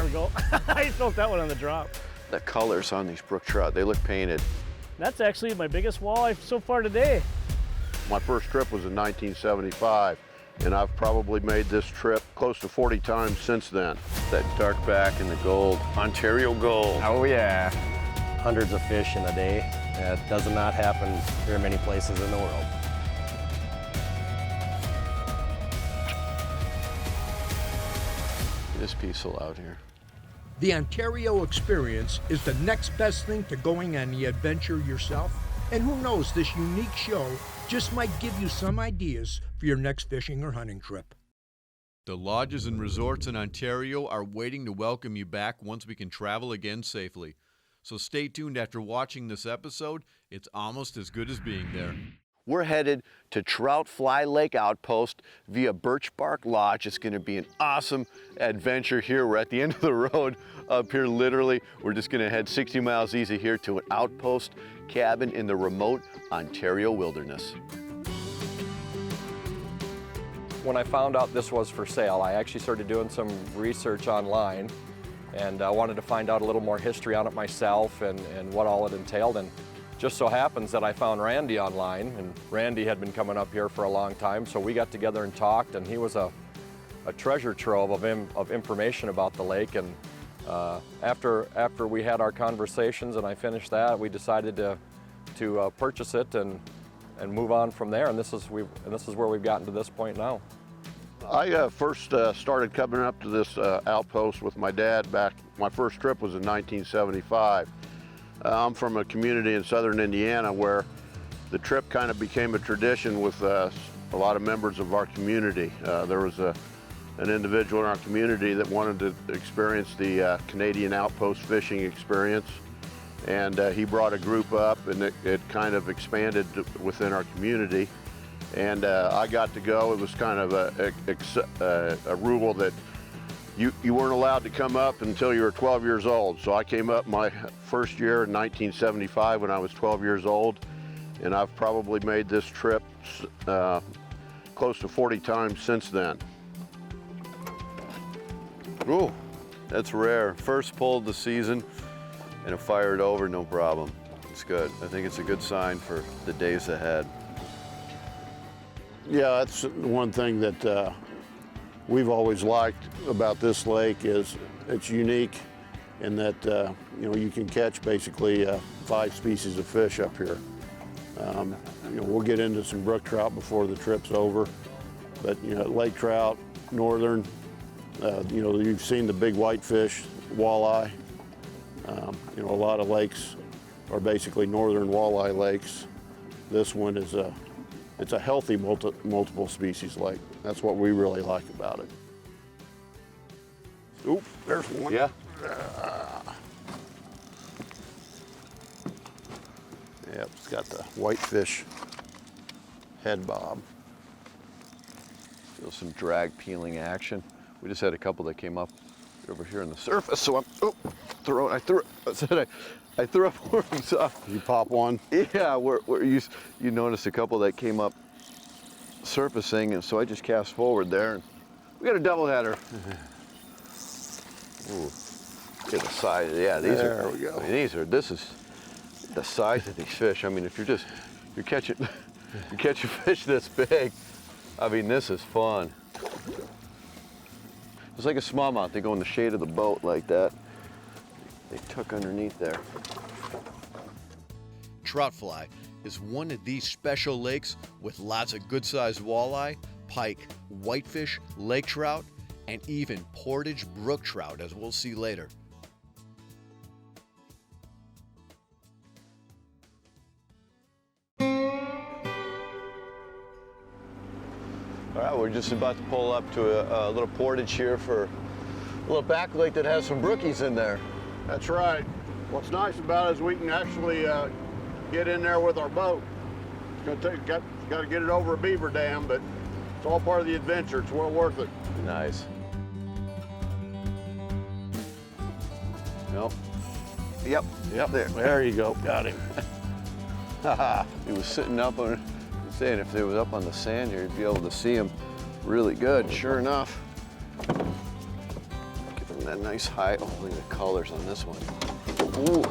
we go. I felt that one on the drop. The colors on these brook trout, they look painted. That's actually my biggest walleye so far today. My first trip was in 1975, and I've probably made this trip close to 40 times since then. That dark back and the gold, Ontario gold. Oh yeah. Hundreds of fish in a day. That does not happen very many places in the world. This peaceful out here. The Ontario experience is the next best thing to going on the adventure yourself. And who knows, this unique show just might give you some ideas for your next fishing or hunting trip. The lodges and resorts in Ontario are waiting to welcome you back once we can travel again safely. So stay tuned after watching this episode. It's almost as good as being there. We're headed to Troutfly Lake Outpost via Birch Bark Lodge. It's gonna be an awesome adventure here. We're at the end of the road up here, literally. We're just gonna head 60 miles easy here to an outpost cabin in the remote Ontario wilderness. When I found out this was for sale, I actually started doing some research online, and I wanted to find out a little more history on it myself and what all it entailed. And just so happens that I found Randy online, and Randy had been coming up here for a long time, so we got together and talked, and he was a treasure trove of information about the lake. And after we had our conversations and I finished that, we decided to purchase it and move on from there. And this is where we've gotten to this point now. I first started coming up to this outpost with my dad back. My first trip was in 1975. I'm from a community in southern Indiana where the trip kind of became a tradition with a lot of members of our community. There was an individual in our community that wanted to experience the Canadian outpost fishing experience, and he brought a group up, and it kind of expanded within our community. And I got to go. It was kind of a rule that you weren't allowed to come up until you were 12 years old. So I came up my first year in 1975 when I was 12 years old, and I've probably made this trip close to 40 times since then. Ooh, that's rare. First pull of the season and it fired over, no problem. It's good. I think it's a good sign for the days ahead. Yeah, that's one thing that we've always liked about this lake is it's unique in that you can catch basically 5 species of fish up here. We'll get into some brook trout before the trip's over, but lake trout, northern, you've seen the big whitefish, walleye. A lot of lakes are basically northern walleye lakes. This one is it's a healthy multiple species lake. That's what we really like about it. Oop, there's one. Yeah. Yep, it's got the whitefish head bob. Feel some drag peeling action. We just had a couple that came up over here on the surface, so I threw up worms off. You pop one? Yeah, you noticed a couple that came up surfacing, and so I just cast forward there, and we got a doubleheader. Ooh, get the size. Yeah, these there are. We go. I mean, this is the size of these fish. I mean, if you're catching fish this big, I mean, this is fun. It's like a smallmouth. They go in the shade of the boat like that. They tuck underneath there. Troutfly is one of these special lakes with lots of good-sized walleye, pike, whitefish, lake trout, and even portage brook trout, as we'll see later. All right, we're just about to pull up to a little portage here for a little back lake that has some brookies in there. That's right. What's nice about it is we can actually get in there with our boat. It's gonna got to get it over a beaver dam, but it's all part of the adventure. It's well worth it. Nice. Nope. Yep. There you go. Got him. He was sitting up on, saying if they was up on the sand here, you'd be able to see him really good. Sure enough. Give him getting that nice high. Oh, look at the colors on this one. Ooh,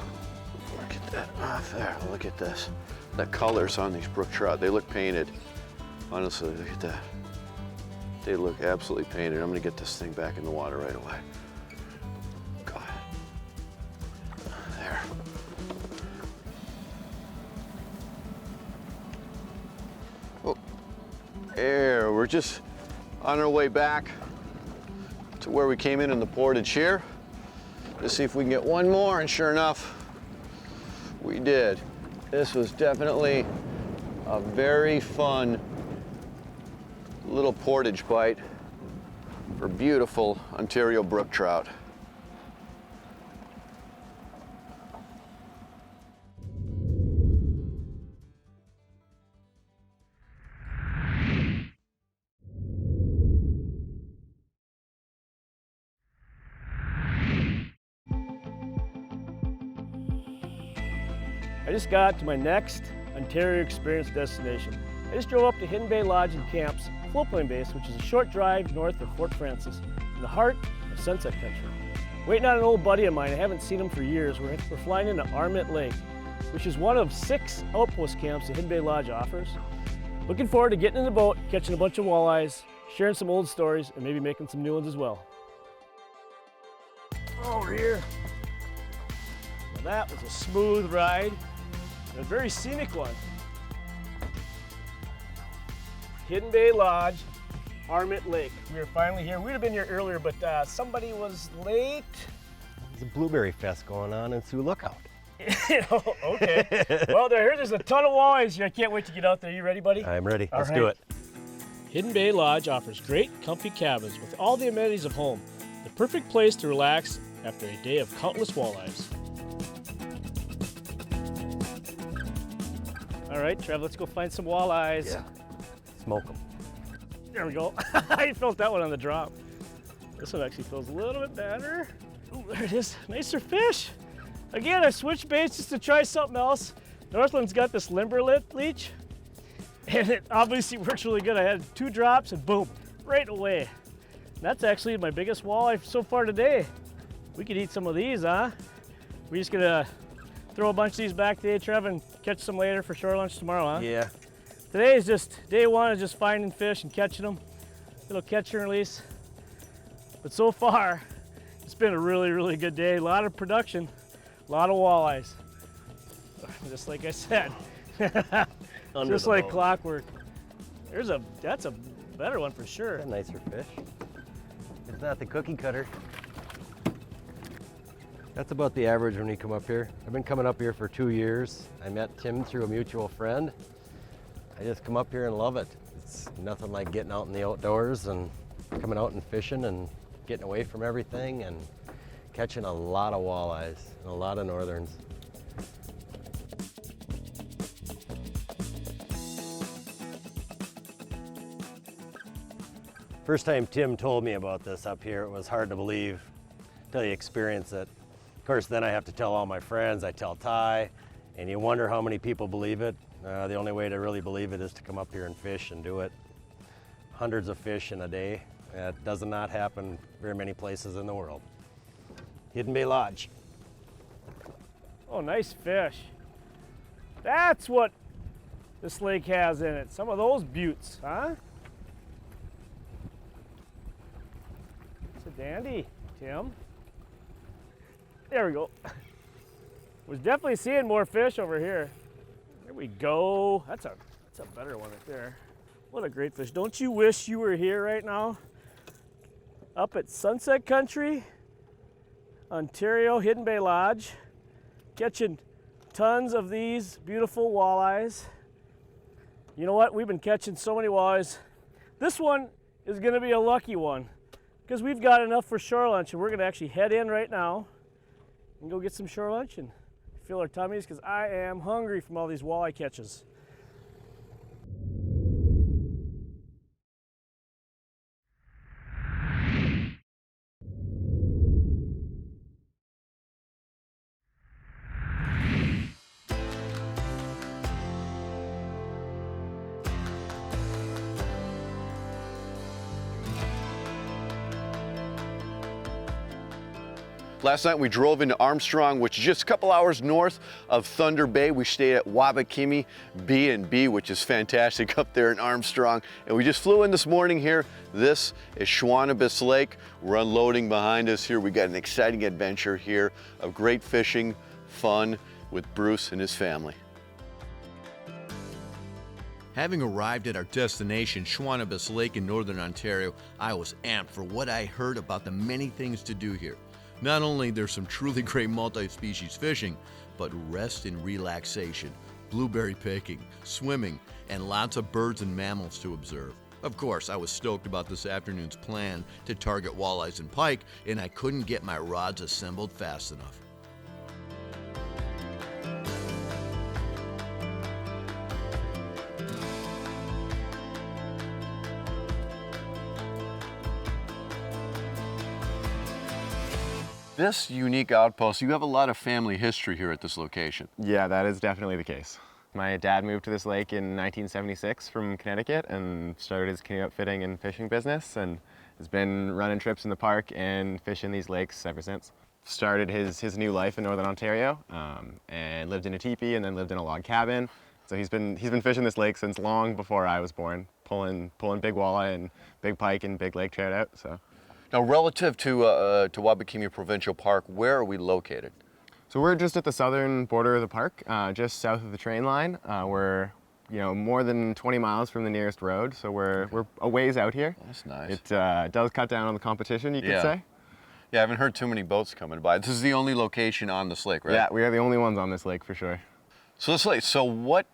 get that off there. Look at this. The colors on these brook trout, they look painted. Honestly, look at that. They look absolutely painted. I'm gonna get this thing back in the water right away. God. There. Oh, there, we're just on our way back to where we came in the portage here. Let's see if we can get one more, and sure enough, we did. This was definitely a very fun little portage bite for beautiful Ontario brook trout. I just got to my next Ontario experience destination. I just drove up to Hidden Bay Lodge and Camp's floatplane base, which is a short drive north of Fort Frances, in the heart of Sunset Country. Waiting on an old buddy of mine, I haven't seen him for years. We're flying into Armit Lake, which is one of 6 outpost camps that Hidden Bay Lodge offers. Looking forward to getting in the boat, catching a bunch of walleyes, sharing some old stories, and maybe making some new ones as well. Over here. Well, that was a smooth ride, and a very scenic one. Hidden Bay Lodge, Armit Lake. We are finally here. We'd have been here earlier, but somebody was late. There's a blueberry fest going on in Sioux Lookout. Okay. Well, there's a ton of walleyes here. I can't wait to get out there. You ready, buddy? I'm ready. All Let's right. do it. Hidden Bay Lodge offers great, comfy cabins with all the amenities of home. The perfect place to relax after a day of countless walleyes. All right, Trev, let's go find some walleyes. Yeah. Smoke them. There we go. I felt that one on the drop. This one actually feels a little bit better. Ooh, there it is. Nicer fish. Again, I switched baits just to try something else. Northland's got this limber leech, and it obviously works really good. I had 2 drops and boom, right away. And that's actually my biggest walleye so far today. We could eat some of these, huh? We're just gonna throw a bunch of these back today, Trev, and catch some later for shore lunch tomorrow, huh? Yeah. Today is just, day 1 is just finding fish and catching them. Little catch and release. But so far, it's been a really, really good day. A lot of production, a lot of walleyes. Just like I said, just like clockwork. That's a better one for sure. A nicer fish. It's not the cookie cutter. That's about the average when you come up here. I've been coming up here for 2 years. I met Tim through a mutual friend. I just come up here and love it. It's nothing like getting out in the outdoors and coming out and fishing and getting away from everything and catching a lot of walleyes and a lot of northerns. First time Tim told me about this up here, it was hard to believe until you experience it. Of course, then I have to tell all my friends, I tell Ty, and you wonder how many people believe it. The only way to really believe it is to come up here and fish and do it. Hundreds of fish in a day. That does not happen very many places in the world. Hidden Bay Lodge. Oh, nice fish. That's what this lake has in it. Some of those buttes, huh? It's a dandy, Tim. There we go. Was definitely seeing more fish over here. There we go. That's a better one right there. What a great fish. Don't you wish you were here right now? Up at Sunset Country, Ontario, Hidden Bay Lodge, catching tons of these beautiful walleyes. You know what? We've been catching so many walleyes. This one is gonna be a lucky one because we've got enough for shore lunch, and we're gonna actually head in right now and go get some shore lunch and fill our tummies because I am hungry from all these walleye catches. Last night we drove into Armstrong, which is just a couple hours north of Thunder Bay. We stayed at Wabakimi B&B, which is fantastic up there in Armstrong. And we just flew in this morning here. This is Sjodin Lake. We're unloading behind us here. We got an exciting adventure here of great fishing, fun with Bruce and his family. Having arrived at our destination, Sjodin Lake in Northern Ontario, I was amped for what I heard about the many things to do here. Not only there's some truly great multi-species fishing, but rest and relaxation, blueberry picking, swimming, and lots of birds and mammals to observe. Of course, I was stoked about this afternoon's plan to target walleyes and pike, and I couldn't get my rods assembled fast enough. This unique outpost, you have a lot of family history here at this location. Yeah, that is definitely the case. My dad moved to this lake in 1976 from Connecticut and started his canoe outfitting and fishing business, and has been running trips in the park and fishing these lakes ever since. Started his new life in Northern Ontario and lived in a teepee and then lived in a log cabin. So he's been fishing this lake since long before I was born, pulling big walleye and big pike and big lake trout out. So. Now, relative to Wabakimi Provincial Park, where are we located? So we're just at the southern border of the park, just south of the train line. We're more than 20 miles from the nearest road, so we're a ways out here. That's nice. It does cut down on the competition, you could say. Yeah, I haven't heard too many boats coming by. This is the only location on this lake, right? Yeah, we are the only ones on this lake for sure. So this lake, what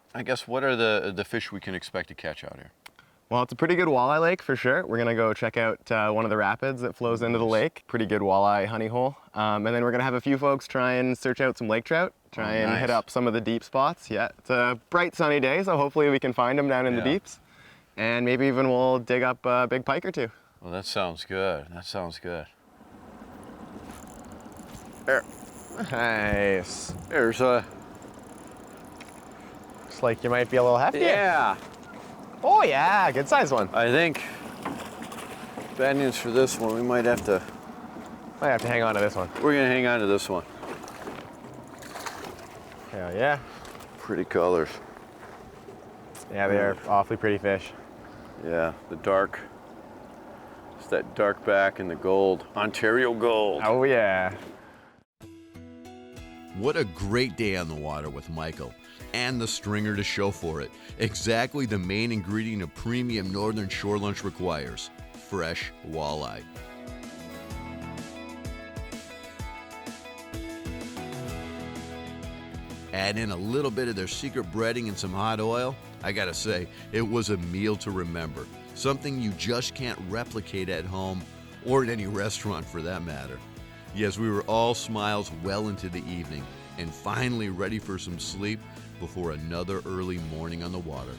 are the fish we can expect to catch out here? Well, it's a pretty good walleye lake for sure. We're gonna go check out one of the rapids that flows into the lake. Pretty good walleye honey hole. And then we're gonna have a few folks try and search out some lake trout, try and hit up some of the deep spots. Yeah, it's a bright sunny day, so hopefully we can find them down in the deeps. And maybe even we'll dig up a big pike or two. Well, that sounds good. That sounds good. There. Nice. There's a... Looks like you might be a little hefty. Yeah. Oh yeah, good sized one. I think bad news for this one. We might have to hang on to this one. We're gonna hang on to this one. Hell yeah. Pretty colors. Yeah, they are awfully pretty fish. Yeah, the dark. It's that dark back and the gold. Ontario gold. Oh yeah. What a great day on the water with Michael. And the stringer to show for it. Exactly the main ingredient a premium northern shore lunch requires: fresh walleye. Add in a little bit of their secret breading and some hot oil. I gotta say, it was a meal to remember. Something you just can't replicate at home or at any restaurant for that matter. Yes, we were all smiles well into the evening and finally ready for some sleep before another early morning on the water.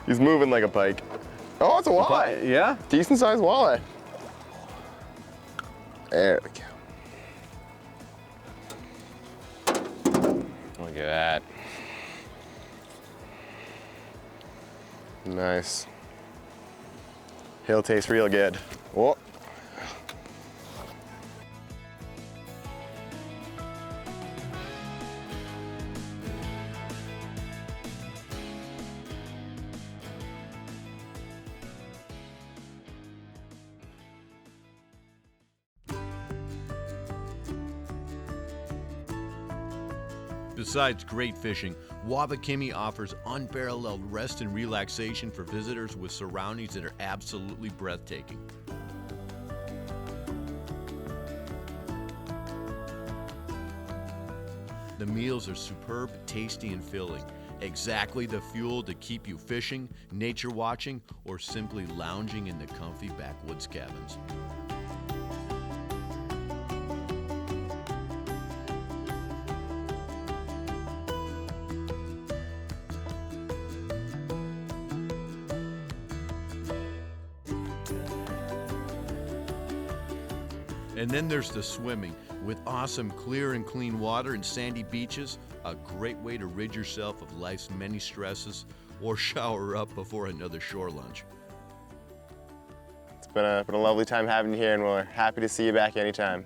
He's moving like a pike. Oh, it's a walleye. Yeah? Decent sized walleye. There we go. Look at that. Nice. He'll taste real good. Whoa. Besides great fishing, Wabakimi offers unparalleled rest and relaxation for visitors with surroundings that are absolutely breathtaking. The meals are superb, tasty, and filling. Exactly the fuel to keep you fishing, nature watching, or simply lounging in the comfy backwoods cabins. And then there's the swimming. With awesome clear and clean water and sandy beaches, a great way to rid yourself of life's many stresses or shower up before another shore lunch. It's been a lovely time having you here, and we're happy to see you back anytime.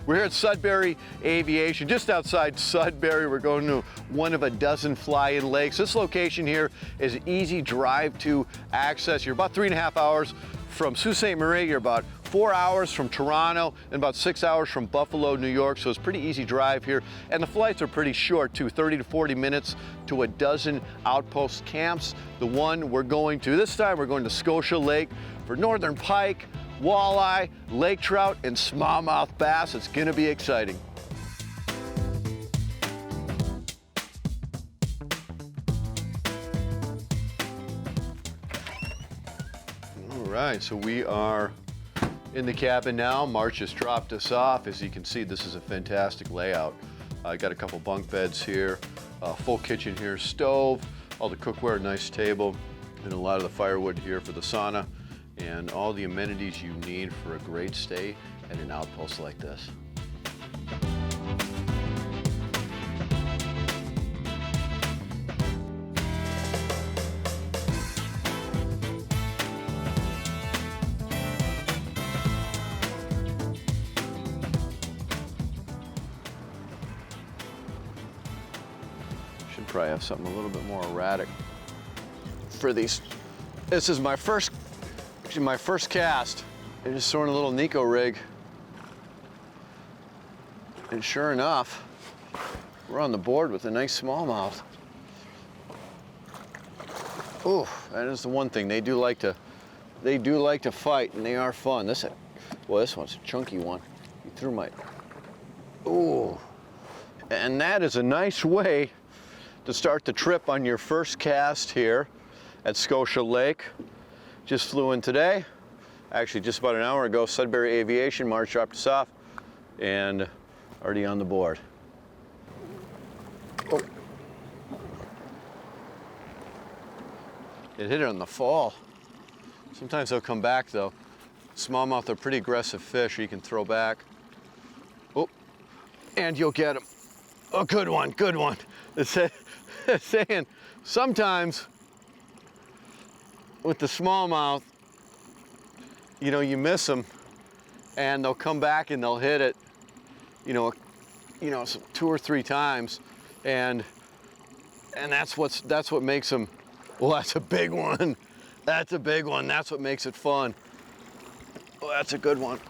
We're here at Sudbury Aviation, just outside Sudbury. We're going to one of a dozen fly-in lakes. This location here is an easy drive to access. You're about 3.5 hours from Sault Ste. Marie. You're about 4 hours from Toronto and about 6 hours from Buffalo, New York. So it's a pretty easy drive here. And the flights are pretty short too, 30 to 40 minutes to a dozen outpost camps. The one we're going to this time, we're going to Scotia Lake for northern pike, walleye, lake trout, and smallmouth bass. It's gonna be exciting. All right, so we are in the cabin now. March has dropped us off. As you can see, this is a fantastic layout. I got a couple bunk beds here, full kitchen here, stove, all the cookware, nice table, and a lot of the firewood here for the sauna, and all the amenities you need for a great stay at an outpost like this. Should probably have something a little bit more erratic for these. This is my first cast. I'm just throwing a little Nico rig. And sure enough, we're on the board with a nice smallmouth. Ooh, that is the one thing. They do like to fight, and they are fun. This one's a chunky one. He threw my, ooh. And that is a nice way to start the trip on your first cast here at Scotia Lake. Just flew in today, actually just about an hour ago. Sudbury Aviation, March dropped us off, and already on the board. Oh. It hit it on the fall. Sometimes they'll come back though. Smallmouth are pretty aggressive fish, you can throw back. Oh, and you'll get them. Oh, good one, good one. It's saying sometimes with the smallmouth, you know, you miss them and they'll come back and they'll hit it, you know, 2 or 3 times, and that's what makes them. Well, that's a big one. That's a big one. That's what makes it fun. Oh, that's a good one.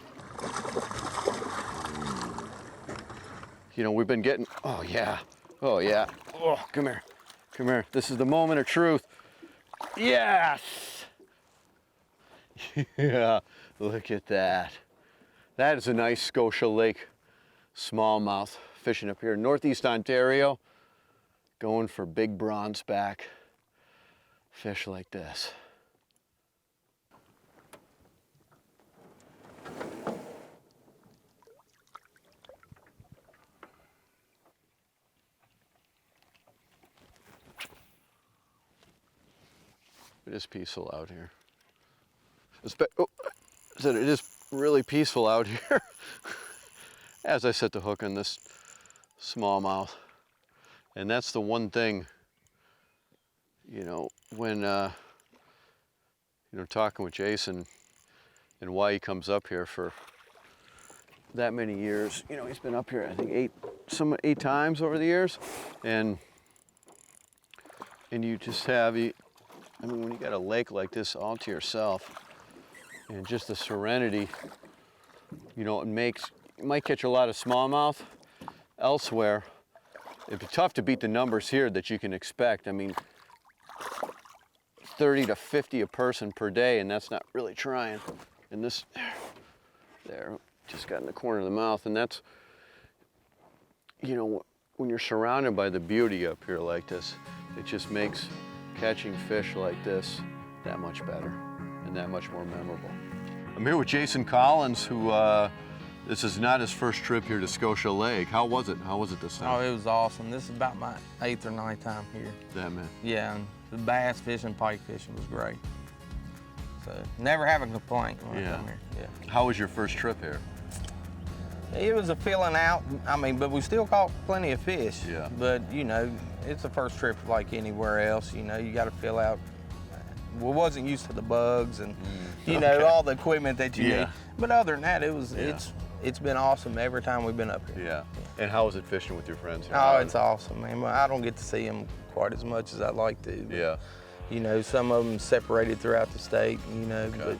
You know, we've been getting. Oh yeah. Oh yeah. Oh, come here. Come here. This is the moment of truth. Yes! Yeah, look at that. That is a nice Scotia Lake smallmouth fishing up here in Northeast Ontario, going for big bronze back fish like this. It is peaceful out here. It is really peaceful out here as I set the hook on this smallmouth. And that's the one thing, you know, when, you know, talking with Jason and why he comes up here for that many years. You know, he's been up here, I think, 8 times over the years. And you just have, I mean, when you got a lake like this all to yourself, and just the serenity, you know, you might catch a lot of smallmouth elsewhere. It'd be tough to beat the numbers here that you can expect. I mean, 30 to 50 a person per day, and that's not really trying. And this, there, just got in the corner of the mouth, and that's, you know, when you're surrounded by the beauty up here like this, it just makes catching fish like this that much better and that much more memorable. I'm here with Jason Collins, who This is not his first trip here to Scotia Lake. How was it? How was it this Oh, time? it was awesome. This is about my 8th or 9th time here. That man. Yeah, and the bass fishing, pike fishing was great. So never have a complaint when I come here. Yeah. How was your first trip here? It was a filling out. I mean, but we still caught plenty of fish. Yeah. But you know, it's the first trip like anywhere else. You know, you got to fill out. We wasn't used to the bugs and you know all the equipment that you need. But other than that, it was it's been awesome every time we've been up here. Yeah. And how was it fishing with your friends here? Oh, it's awesome, man. I don't get to see them quite as much as I'd like to. But, Yeah. you know, some of them separated throughout the state. You know, but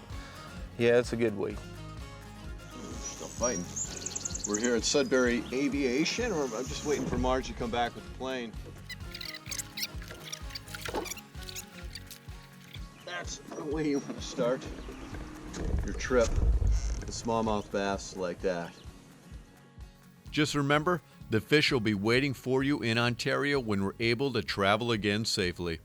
yeah, it's a good week. Still fighting. We're here at Sudbury Aviation. I'm just waiting for Marge to come back with the plane. That's the way you want to start your trip with smallmouth bass like that. Just remember, the fish will be waiting for you in Ontario when we're able to travel again safely.